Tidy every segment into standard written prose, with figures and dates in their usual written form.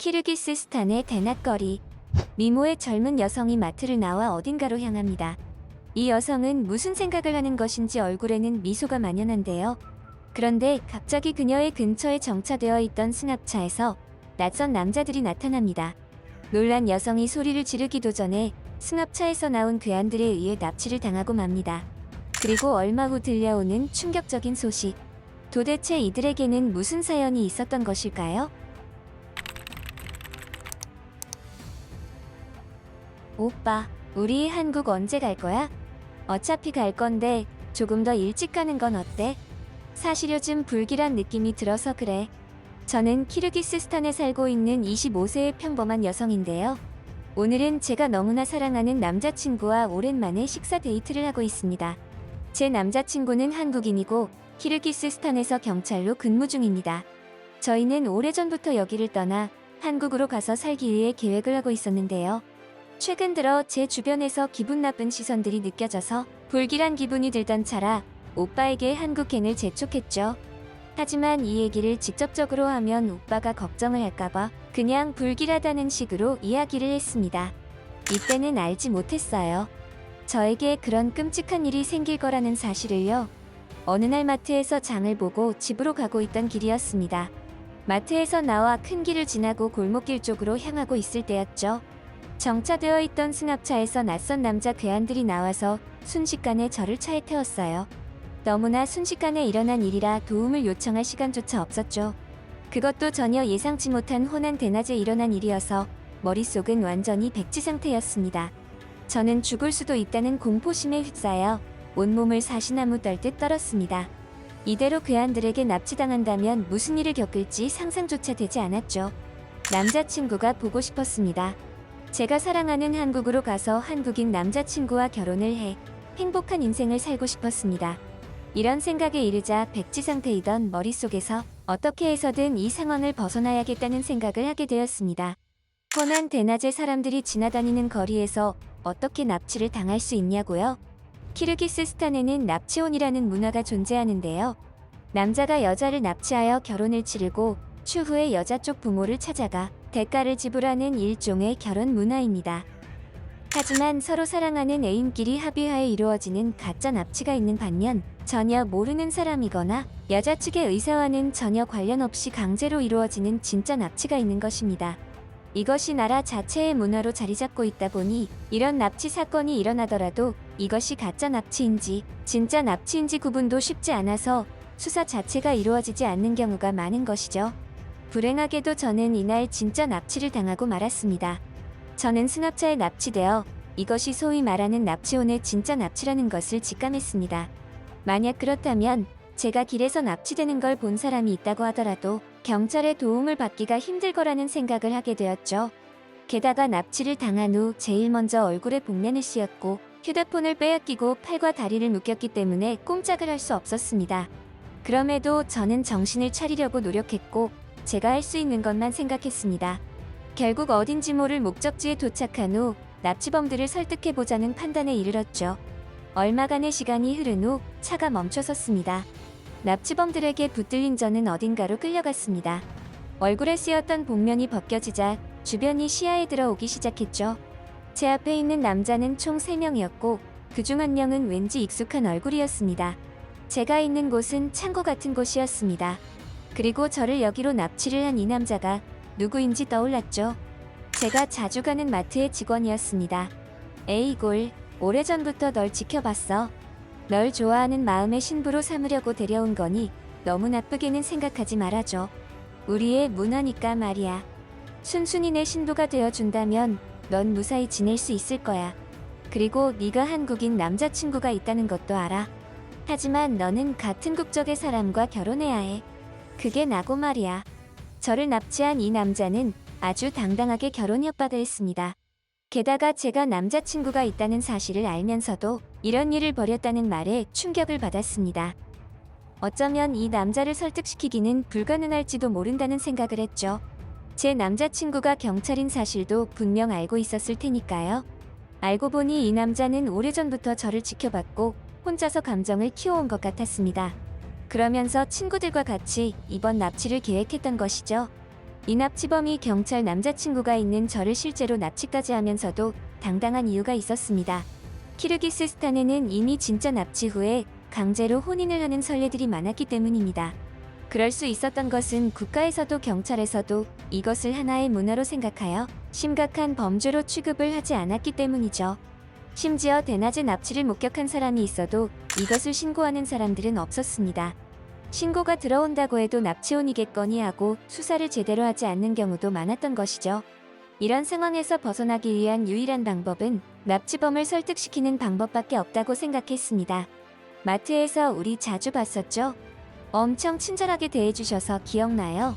키르기스스탄의 대낮거리. 미모의 젊은 여성이 마트를 나와 어딘가로 향합니다. 이 여성은 무슨 생각을 하는 것인지 얼굴에는 미소가 만연한데요. 그런데 갑자기 그녀의 근처에 정차되어 있던 승합차에서 낯선 남자들이 나타납니다. 놀란 여성이 소리를 지르기도 전에 승합차에서 나온 괴한들에 의해 납치를 당하고 맙니다. 그리고 얼마 후 들려오는 충격적인 소식. 도대체 이들에게는 무슨 사연이 있었던 것일까요? 오빠, 우리 한국 언제 갈 거야? 어차피 갈 건데 조금 더 일찍 가는 건 어때? 사실 요즘 불길한 느낌이 들어서 그래. 저는 키르기스스탄에 살고 있는 25세의 평범한 여성인데요. 오늘은 제가 너무나 사랑하는 남자친구와 오랜만에 식사 데이트를 하고 있습니다. 제 남자친구는 한국인이고 키르기스스탄에서 경찰로 근무 중입니다. 저희는 오래전부터 여기를 떠나 한국으로 가서 살기 위해 계획을 하고 있었는데요. 최근 들어 제 주변에서 기분 나쁜 시선들이 느껴져서 불길한 기분이 들던 차라 오빠에게 한국행을 재촉했죠. 하지만 이 얘기를 직접적으로 하면 오빠가 걱정을 할까봐 그냥 불길하다는 식으로 이야기를 했습니다. 이때는 알지 못했어요. 저에게 그런 끔찍한 일이 생길 거라는 사실을요. 어느 날 마트에서 장을 보고 집으로 가고 있던 길이었습니다. 마트에서 나와 큰 길을 지나고 골목길 쪽으로 향하고 있을 때였죠. 정차되어 있던 승합차에서 낯선 남자 괴한들이 나와서 순식간에 저를 차에 태웠어요. 너무나 순식간에 일어난 일이라 도움을 요청할 시간조차 없었죠. 그것도 전혀 예상치 못한 혼한 대낮에 일어난 일이어서 머릿속은 완전히 백지 상태였습니다. 저는 죽을 수도 있다는 공포심에 휩싸여 온몸을 사시나무 떨듯 떨었습니다. 이대로 괴한들에게 납치당한다면 무슨 일을 겪을지 상상조차 되지 않았죠. 남자친구가 보고 싶었습니다. 제가 사랑하는 한국으로 가서 한국인 남자친구와 결혼을 해 행복한 인생을 살고 싶었습니다. 이런 생각에 이르자 백지 상태이던 머릿속에서 어떻게 해서든 이 상황을 벗어나야겠다는 생각을 하게 되었습니다. 뻔한 대낮에 사람들이 지나다니는 거리에서 어떻게 납치를 당할 수 있냐고요? 키르기스스탄에는 납치혼이라는 문화가 존재하는데요. 남자가 여자를 납치하여 결혼을 치르고 추후에 여자 쪽 부모를 찾아가 대가를 지불하는 일종의 결혼 문화입니다. 하지만 서로 사랑하는 애인끼리 합의하에 이루어지는 가짜 납치가 있는 반면 전혀 모르는 사람이거나 여자 측의 의사와는 전혀 관련 없이 강제로 이루어지는 진짜 납치가 있는 것입니다. 이것이 나라 자체의 문화로 자리 잡고 있다 보니 이런 납치 사건이 일어나더라도 이것이 가짜 납치인지 진짜 납치인지 구분도 쉽지 않아서 수사 자체가 이루어지지 않는 경우가 많은 것이죠. 불행하게도 저는 이날 진짜 납치를 당하고 말았습니다. 저는 승합차에 납치되어 이것이 소위 말하는 납치혼의 진짜 납치라는 것을 직감했습니다. 만약 그렇다면 제가 길에서 납치되는 걸 본 사람이 있다고 하더라도 경찰의 도움을 받기가 힘들 거라는 생각을 하게 되었죠. 게다가 납치를 당한 후 제일 먼저 얼굴에 복면을 씌웠고 휴대폰을 빼앗기고 팔과 다리를 묶였기 때문에 꼼짝을 할 수 없었습니다. 그럼에도 저는 정신을 차리려고 노력했고 제가 할 수 있는 것만 생각했습니다. 결국 어딘지 모를 목적지에 도착한 후 납치범들을 설득해보자는 판단에 이르렀죠. 얼마간의 시간이 흐른 후 차가 멈춰섰습니다. 납치범들에게 붙들린 저는 어딘가로 끌려갔습니다. 얼굴에 씌었던 복면이 벗겨지자 주변이 시야에 들어오기 시작했죠. 제 앞에 있는 남자는 총 3명이었고 그중 1명은 왠지 익숙한 얼굴이었습니다. 제가 있는 곳은 창고 같은 곳이었습니다. 그리고 저를 여기로 납치를 한 이 남자가 누구인지 떠올랐죠. 제가 자주 가는 마트의 직원이었습니다. 에이골, 오래전부터 널 지켜봤어. 널 좋아하는 마음의 신부로 삼으려고 데려온 거니 너무 나쁘게는 생각하지 말아줘. 우리의 문화니까 말이야. 순순히 내 신부가 되어준다면 넌 무사히 지낼 수 있을 거야. 그리고 네가 한국인 남자친구가 있다는 것도 알아. 하지만 너는 같은 국적의 사람과 결혼해야 해. 그게 나고 말이야. 저를 납치한 이 남자는 아주 당당하게 결혼 협박을 했습니다. 게다가 제가 남자친구가 있다는 사실을 알면서도 이런 일을 벌였다는 말에 충격을 받았습니다. 어쩌면 이 남자를 설득시키기는 불가능할지도 모른다는 생각을 했죠. 제 남자친구가 경찰인 사실도 분명 알고 있었을 테니까요. 알고 보니 이 남자는 오래전부터 저를 지켜봤고 혼자서 감정을 키워온 것 같았습니다. 그러면서 친구들과 같이 이번 납치를 계획했던 것이죠. 이 납치범이 경찰 남자친구가 있는 저를 실제로 납치까지 하면서도 당당한 이유가 있었습니다. 키르기스스탄에는 이미 진짜 납치 후에 강제로 혼인을 하는 선례들이 많았기 때문입니다. 그럴 수 있었던 것은 국가에서도 경찰에서도 이것을 하나의 문화로 생각하여 심각한 범죄로 취급을 하지 않았기 때문이죠. 심지어 대낮에 납치를 목격한 사람이 있어도 이것을 신고하는 사람들은 없었습니다. 신고가 들어온다고 해도 납치혼이겠거니 하고 수사를 제대로 하지 않는 경우도 많았던 것이죠. 이런 상황에서 벗어나기 위한 유일한 방법은 납치범을 설득시키는 방법밖에 없다고 생각했습니다. 마트에서 우리 자주 봤었죠? 엄청 친절하게 대해주셔서 기억나요?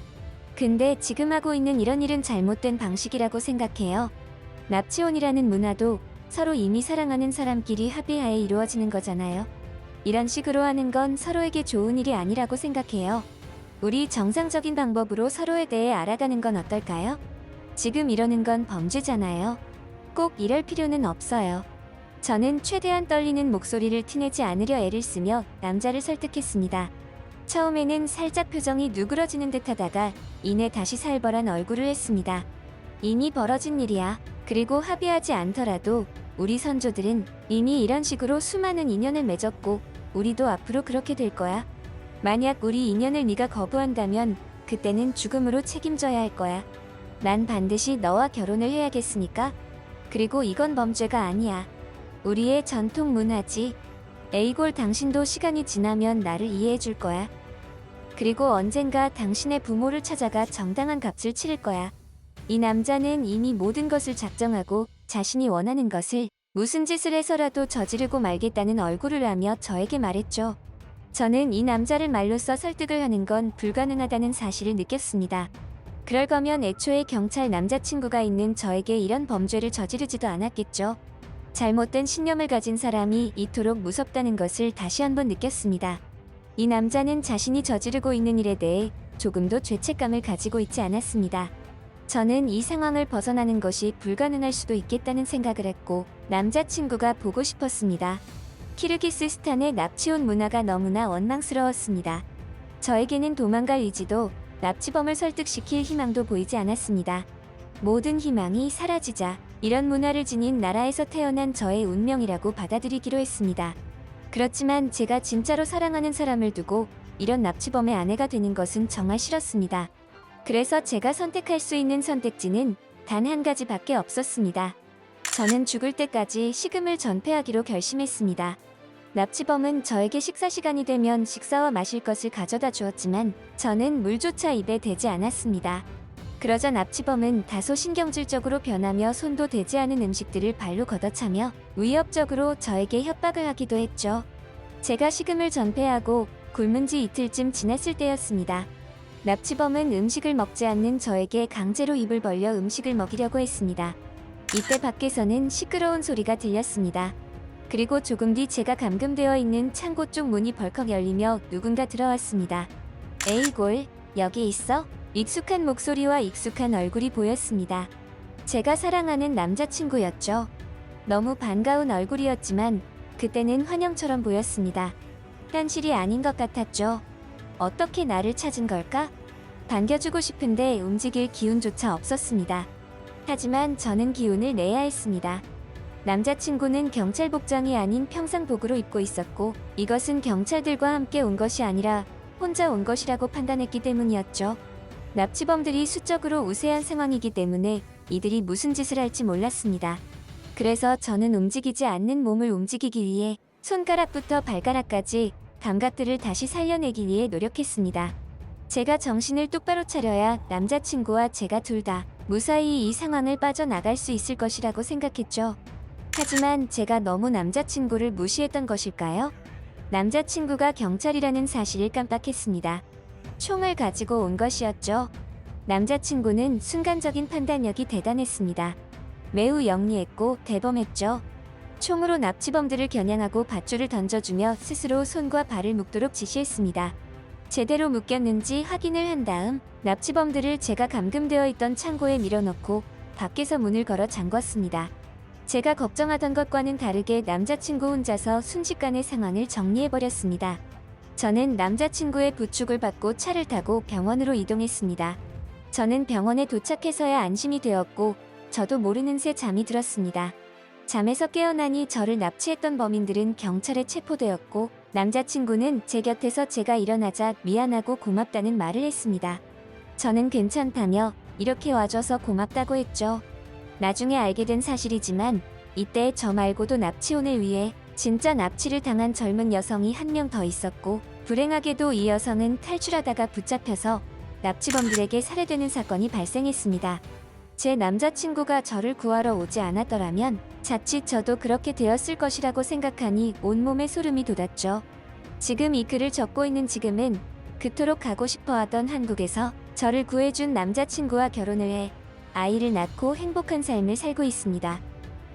근데 지금 하고 있는 이런 일은 잘못된 방식이라고 생각해요. 납치혼이라는 문화도 서로 이미 사랑하는 사람끼리 합의하에 이루어지는 거잖아요. 이런 식으로 하는 건 서로에게 좋은 일이 아니라고 생각해요. 우리 정상적인 방법으로 서로에 대해 알아가는 건 어떨까요? 지금 이러는 건 범죄잖아요. 꼭 이럴 필요는 없어요. 저는 최대한 떨리는 목소리를 티내지 않으려 애를 쓰며 남자를 설득했습니다. 처음에는 살짝 표정이 누그러지는 듯 하다가 이내 다시 살벌한 얼굴을 했습니다. 이미 벌어진 일이야. 그리고 합의하지 않더라도 우리 선조들은 이미 이런 식으로 수많은 인연을 맺었고 우리도 앞으로 그렇게 될 거야. 만약 우리 인연을 네가 거부한다면 그때는 죽음으로 책임져야 할 거야. 난 반드시 너와 결혼을 해야겠으니까. 그리고 이건 범죄가 아니야. 우리의 전통 문화지. 에이골 당신도 시간이 지나면 나를 이해해 줄 거야. 그리고 언젠가 당신의 부모를 찾아가 정당한 값을 치를 거야. 이 남자는 이미 모든 것을 작정하고 자신이 원하는 것을 무슨 짓을 해서라도 저지르고 말겠다는 얼굴을 하며 저에게 말했죠. 저는 이 남자를 말로써 설득을 하는 건 불가능하다는 사실을 느꼈습니다. 그럴 거면 애초에 경찰 남자친구가 있는 저에게 이런 범죄를 저지르지도 않았겠죠. 잘못된 신념을 가진 사람이 이토록 무섭다는 것을 다시 한번 느꼈습니다. 이 남자는 자신이 저지르고 있는 일에 대해 조금도 죄책감을 가지고 있지 않았습니다. 저는 이 상황을 벗어나는 것이 불가능할 수도 있겠다는 생각을 했고 남자친구가 보고 싶었습니다. 키르기스스탄의 납치혼 문화가 너무나 원망스러웠습니다. 저에게는 도망갈 의지도 납치범을 설득시킬 희망도 보이지 않았습니다. 모든 희망이 사라지자 이런 문화를 지닌 나라에서 태어난 저의 운명이라고 받아들이기로 했습니다. 그렇지만 제가 진짜로 사랑하는 사람을 두고 이런 납치범의 아내가 되는 것은 정말 싫었습니다. 그래서 제가 선택할 수 있는 선택지는 단 한 가지밖에 없었습니다. 저는 죽을 때까지 식음을 전폐하기로 결심했습니다. 납치범은 저에게 식사 시간이 되면 식사와 마실 것을 가져다 주었지만 저는 물조차 입에 대지 않았습니다. 그러자 납치범은 다소 신경질적으로 변하며 손도 대지 않은 음식들을 발로 걷어차며 위협적으로 저에게 협박을 하기도 했죠. 제가 식음을 전폐하고 굶은 지 이틀쯤 지났을 때였습니다. 납치범은 음식을 먹지 않는 저에게 강제로 입을 벌려 음식을 먹이려고 했습니다. 이때 밖에서는 시끄러운 소리가 들렸습니다. 그리고 조금 뒤 제가 감금되어 있는 창고 쪽 문이 벌컥 열리며 누군가 들어왔습니다. 에이골, 여기 있어? 익숙한 목소리와 익숙한 얼굴이 보였습니다. 제가 사랑하는 남자친구였죠. 너무 반가운 얼굴이었지만 그때는 환영처럼 보였습니다. 현실이 아닌 것 같았죠. 어떻게 나를 찾은 걸까? 반겨주고 싶은데 움직일 기운조차 없었습니다. 하지만 저는 기운을 내야 했습니다. 남자친구는 경찰 복장이 아닌 평상복으로 입고 있었고 이것은 경찰들과 함께 온 것이 아니라 혼자 온 것이라고 판단했기 때문이었죠. 납치범들이 수적으로 우세한 상황이기 때문에 이들이 무슨 짓을 할지 몰랐습니다. 그래서 저는 움직이지 않는 몸을 움직이기 위해 손가락부터 발가락까지 감각들을 다시 살려내기 위해 노력했습니다. 제가 정신을 똑바로 차려야 남자친구와 제가 둘 다 무사히 이 상황을 빠져나갈 수 있을 것이라고 생각했죠. 하지만 제가 너무 남자친구를 무시했던 것일까요? 남자친구가 경찰이라는 사실을 깜빡했습니다. 총을 가지고 온 것이었죠. 남자친구는 순간적인 판단력이 대단했습니다. 매우 영리했고 대범했죠. 총으로 납치범들을 겨냥하고 밧줄을 던져주며 스스로 손과 발을 묶도록 지시했습니다. 제대로 묶였는지 확인을 한 다음 납치범들을 제가 감금되어 있던 창고에 밀어넣고 밖에서 문을 걸어 잠궜습니다. 제가 걱정하던 것과는 다르게 남자친구 혼자서 순식간에 상황을 정리해버렸습니다. 저는 남자친구의 부축을 받고 차를 타고 병원으로 이동했습니다. 저는 병원에 도착해서야 안심이 되었고 저도 모르는 새 잠이 들었습니다. 잠에서 깨어나니 저를 납치했던 범인들은 경찰에 체포되었고 남자친구는 제 곁에서 제가 일어나자 미안하고 고맙다는 말을 했습니다. 저는 괜찮다며 이렇게 와줘서 고맙다고 했죠. 나중에 알게 된 사실이지만 이때 저 말고도 납치혼을 위해 진짜 납치를 당한 젊은 여성이 한 명 더 있었고 불행하게도 이 여성은 탈출하다가 붙잡혀서 납치범들에게 살해되는 사건이 발생했습니다. 제 남자친구가 저를 구하러 오지 않았더라면 자칫 저도 그렇게 되었을 것이라고 생각하니 온몸에 소름이 돋았죠. 지금 이 글을 적고 있는 지금은 그토록 가고 싶어 하던 한국에서 저를 구해준 남자친구와 결혼을 해 아이를 낳고 행복한 삶을 살고 있습니다.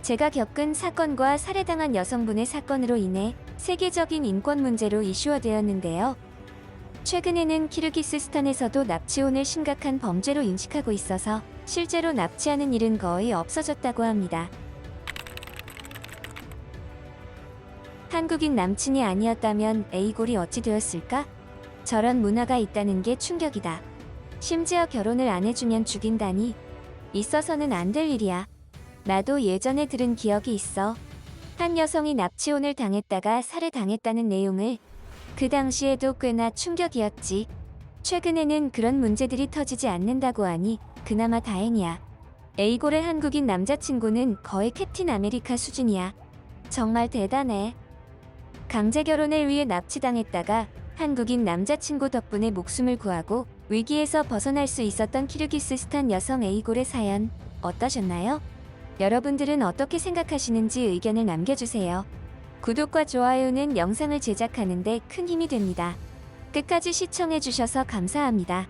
제가 겪은 사건과 살해당한 여성분의 사건으로 인해 세계적인 인권 문제로 이슈화되었는데요. 최근에는 키르기스스탄에서도 납치혼을 심각한 범죄로 인식하고 있어서 실제로 납치하는 일은 거의 없어졌다고 합니다. 한국인 남친이 아니었다면 A골이 어찌 되었을까? 저런 문화가 있다는 게 충격이다. 심지어 결혼을 안 해주면 죽인다니. 있어서는 안 될 일이야. 나도 예전에 들은 기억이 있어. 한 여성이 납치혼을 당했다가 살해당했다는 내용을. 그 당시에도 꽤나 충격이었지. 최근에는 그런 문제들이 터지지 않는다고 하니 그나마 다행이야. A골의 한국인 남자친구는 거의 캡틴 아메리카 수준이야. 정말 대단해. 강제 결혼을 위해 납치당했다가 한국인 남자친구 덕분에 목숨을 구하고 위기에서 벗어날 수 있었던 키르기스스탄 여성 A골의 사연 어떠셨나요? 여러분들은 어떻게 생각하시는지 의견을 남겨주세요. 구독과 좋아요는 영상을 제작하는 데 큰 힘이 됩니다. 끝까지 시청해주셔서 감사합니다.